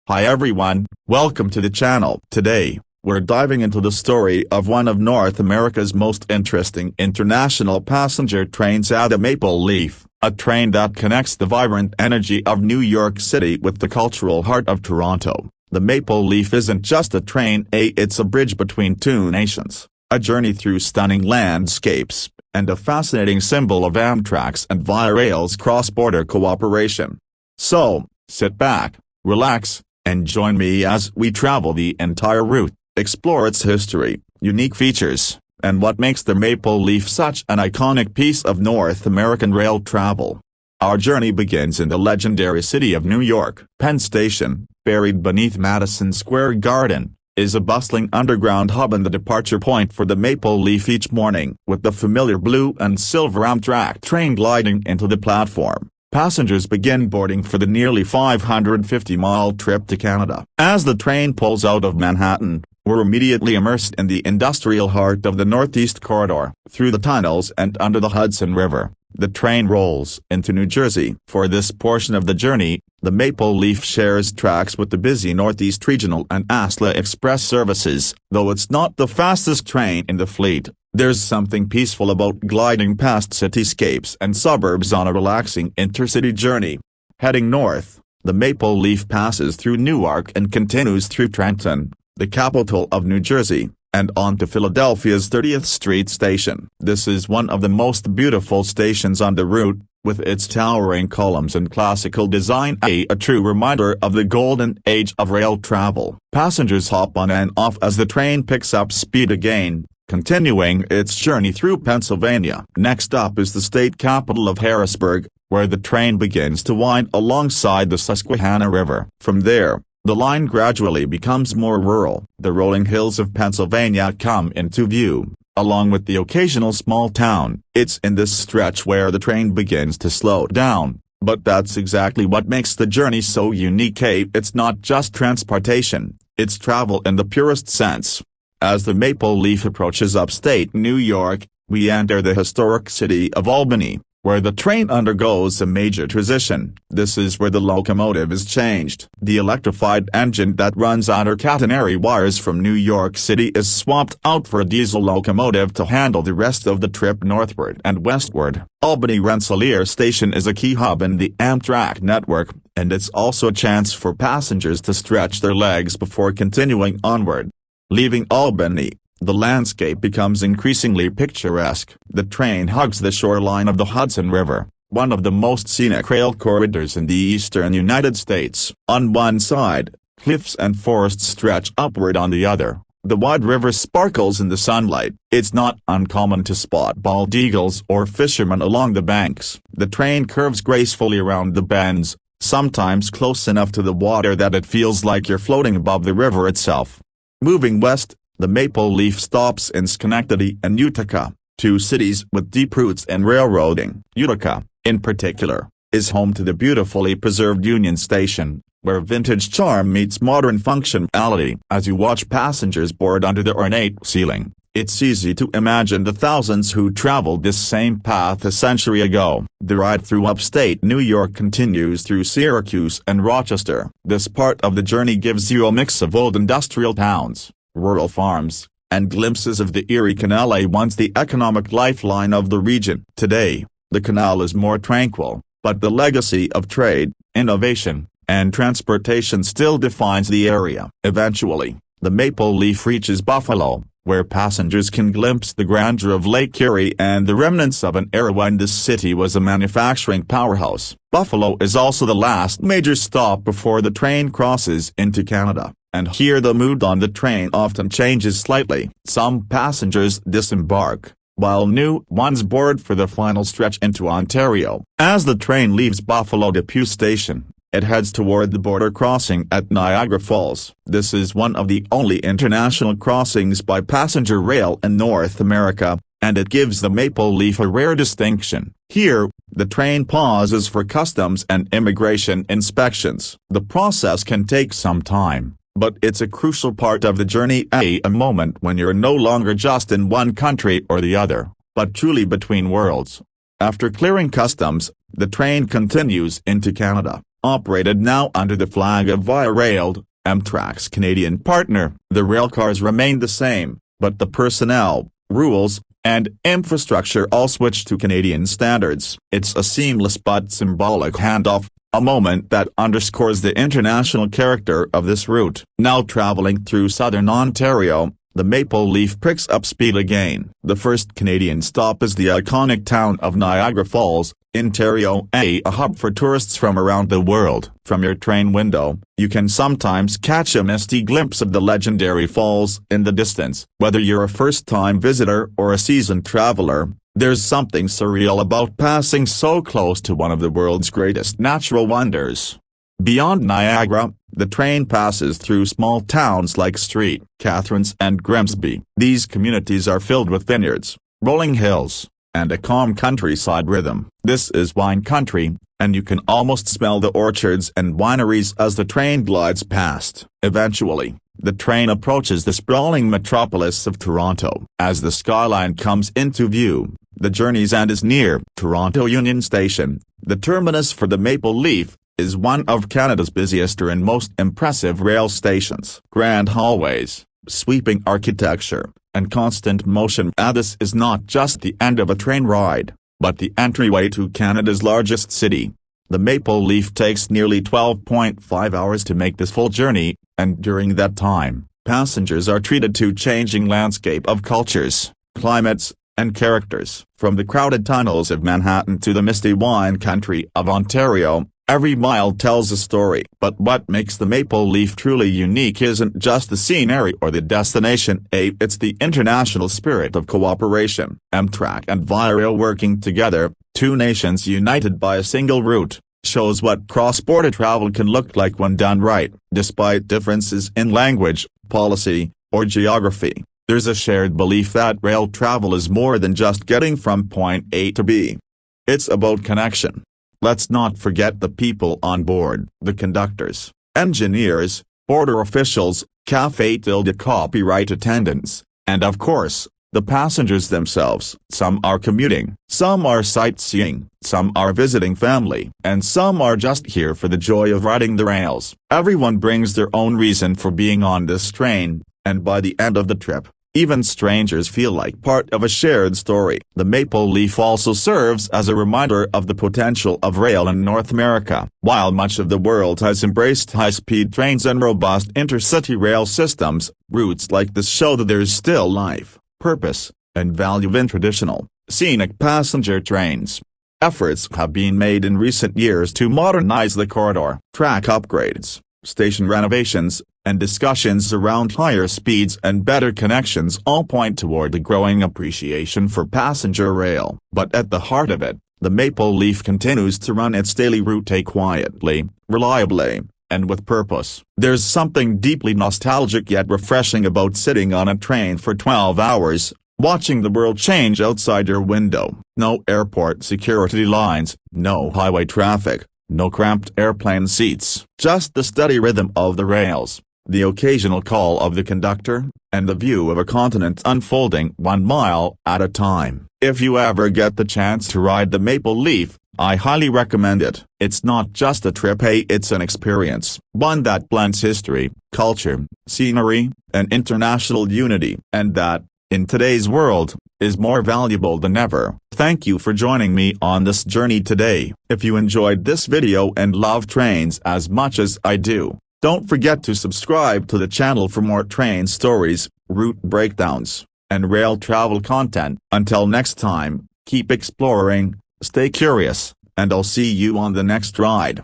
Hi everyone, welcome to the channel. Today, we're diving into the story of one of North America's most interesting international passenger trains, the MapleLeaf, a train that connects the vibrant energy of New York City with the cultural heart of Toronto. The MapleLeaf isn't just a train, it's a bridge between two nations, a journey through stunning landscapes, and a fascinating symbol of Amtrak's and Via Rail's cross-border cooperation. So, sit back, relax, and join me as we travel the entire route, explore its history, unique features, and what makes the MapleLeaf such an iconic piece of North American rail travel. Our journey begins in the legendary city of New York. Penn Station, buried beneath Madison Square Garden, is a bustling underground hub and the departure point for the MapleLeaf each morning. With the familiar blue and silver Amtrak train gliding into the platform, passengers begin boarding for the nearly 550-mile trip to Canada. As the train pulls out of Manhattan, we're immediately immersed in the industrial heart of the Northeast Corridor. Through the tunnels and under the Hudson River, the train rolls into New Jersey. For this portion of the journey, the MapleLeaf shares tracks with the busy Northeast Regional and ASLA Express services. Though it's not the fastest train in the fleet, there's something peaceful about gliding past cityscapes and suburbs on a relaxing intercity journey. Heading north, the MapleLeaf passes through Newark and continues through Trenton, the capital of New Jersey, and on to Philadelphia's 30th Street station. This is one of the most beautiful stations on the route, with its towering columns and classical design, a true reminder of the golden age of rail travel. Passengers hop on and off as the train picks up speed again, continuing its journey through Pennsylvania. Next up is the state capital of Harrisburg, where the train begins to wind alongside the Susquehanna River. From there, the line gradually becomes more rural. The rolling hills of Pennsylvania come into view, along with the occasional small town. It's in this stretch where the train begins to slow down, but that's exactly what makes the journey so unique. It's not just transportation, it's travel in the purest sense. As the MapleLeaf approaches upstate New York, we enter the historic city of Albany, where the train undergoes a major transition. This is where the locomotive is changed. The electrified engine that runs under catenary wires from New York City is swapped out for a diesel locomotive to handle the rest of the trip northward and westward. Albany Rensselaer Station is a key hub in the Amtrak network, and it's also a chance for passengers to stretch their legs before continuing onward. Leaving Albany, the landscape becomes increasingly picturesque. The train hugs the shoreline of the Hudson River, one of the most scenic rail corridors in the eastern United States. On one side, cliffs and forests stretch upward. On the other, the wide river sparkles in the sunlight. It's not uncommon to spot bald eagles or fishermen along the banks. The train curves gracefully around the bends, sometimes close enough to the water that it feels like you're floating above the river itself. Moving west, the MapleLeaf stops in Schenectady and Utica, two cities with deep roots in railroading. Utica, in particular, is home to the beautifully preserved Union Station, where vintage charm meets modern functionality. As you watch passengers board under the ornate ceiling, it's easy to imagine the thousands who traveled this same path a century ago. The ride through upstate New York continues through Syracuse and Rochester. This part of the journey gives you a mix of old industrial towns, rural farms, and glimpses of the Erie Canal, once the economic lifeline of the region. Today, the canal is more tranquil, but the legacy of trade, innovation, and transportation still defines the area. Eventually, the MapleLeaf reaches Buffalo, where passengers can glimpse the grandeur of Lake Erie and the remnants of an era when this city was a manufacturing powerhouse. Buffalo is also the last major stop before the train crosses into Canada, and here the mood on the train often changes slightly. Some passengers disembark, while new ones board for the final stretch into Ontario. As the train leaves Buffalo Depot Station, it heads toward the border crossing at Niagara Falls. This is one of the only international crossings by passenger rail in North America, and it gives the MapleLeaf a rare distinction. Here, the train pauses for customs and immigration inspections. The process can take some time, but it's a crucial part of the journey, a moment when you're no longer just in one country or the other, but truly between worlds. After clearing customs, the train continues into Canada. operated now under the flag of Via Rail, Amtrak's Canadian partner. The railcars remain the same, but the personnel, rules, and infrastructure all switched to Canadian standards. It's a seamless but symbolic handoff, a moment that underscores the international character of this route. Now traveling through southern Ontario, the Maple Leaf picks up speed again. The first Canadian stop is the iconic town of Niagara Falls, Ontario, a hub for tourists from around the world. From your train window, you can sometimes catch a misty glimpse of the legendary falls in the distance. Whether you're a first-time visitor or a seasoned traveler, there's something surreal about passing so close to one of the world's greatest natural wonders. Beyond Niagara, the train passes through small towns like St. Catharines and Grimsby. These communities are filled with vineyards, rolling hills, and a calm countryside rhythm. This is wine country, and you can almost smell the orchards and wineries as the train glides past. Eventually, the train approaches the sprawling metropolis of Toronto. As the skyline comes into view, the journey's end is near. Toronto Union Station, the terminus for the Maple Leaf, is one of Canada's busiest and most impressive rail stations. Grand hallways, sweeping architecture, and constant motion. This is not just the end of a train ride, but the entryway to Canada's largest city. The Maple Leaf takes nearly 12.5 hours to make this full journey, and during that time, passengers are treated to changing landscape of cultures, climates, and characters. From the crowded tunnels of Manhattan to the misty wine country of Ontario, every mile tells a story. But what makes the Maple Leaf truly unique isn't just the scenery or the destination, it's the international spirit of cooperation. Amtrak and Via Rail working together, two nations united by a single route, shows what cross-border travel can look like when done right. Despite differences in language, policy, or geography, there's a shared belief that rail travel is more than just getting from point A to B. It's about connection. Let's not forget the people on board: the conductors, engineers, border officials, café tilde copyright attendants, and of course, the passengers themselves. Some are commuting, some are sightseeing, some are visiting family, and some are just here for the joy of riding the rails. Everyone brings their own reason for being on this train, and by the end of the trip, even strangers feel like part of a shared story. The Maple Leaf also serves as a reminder of the potential of rail in North America. While much of the world has embraced high-speed trains and robust intercity rail systems, routes like this show that there's still life, purpose, and value in traditional, scenic passenger trains. Efforts have been made in recent years to modernize the corridor. Track upgrades, station renovations, and discussions around higher speeds and better connections all point toward a growing appreciation for passenger rail. But at the heart of it, the Maple Leaf continues to run its daily route quietly, reliably, and with purpose. There's something deeply nostalgic yet refreshing about sitting on a train for 12 hours, watching the world change outside your window. No airport security lines, no highway traffic, no cramped airplane seats. Just the steady rhythm of the rails, the occasional call of the conductor, and the view of a continent unfolding 1 mile at a time. If you ever get the chance to ride the Maple Leaf, I highly recommend it. It's not just a trip, it's an experience, one that blends history, culture, scenery, and international unity, and that, in today's world, is more valuable than ever. Thank you for joining me on this journey today. If you enjoyed this video and love trains as much as I do, don't forget to subscribe to the channel for more train stories, route breakdowns, and rail travel content. Until next time, keep exploring, stay curious, and I'll see you on the next ride.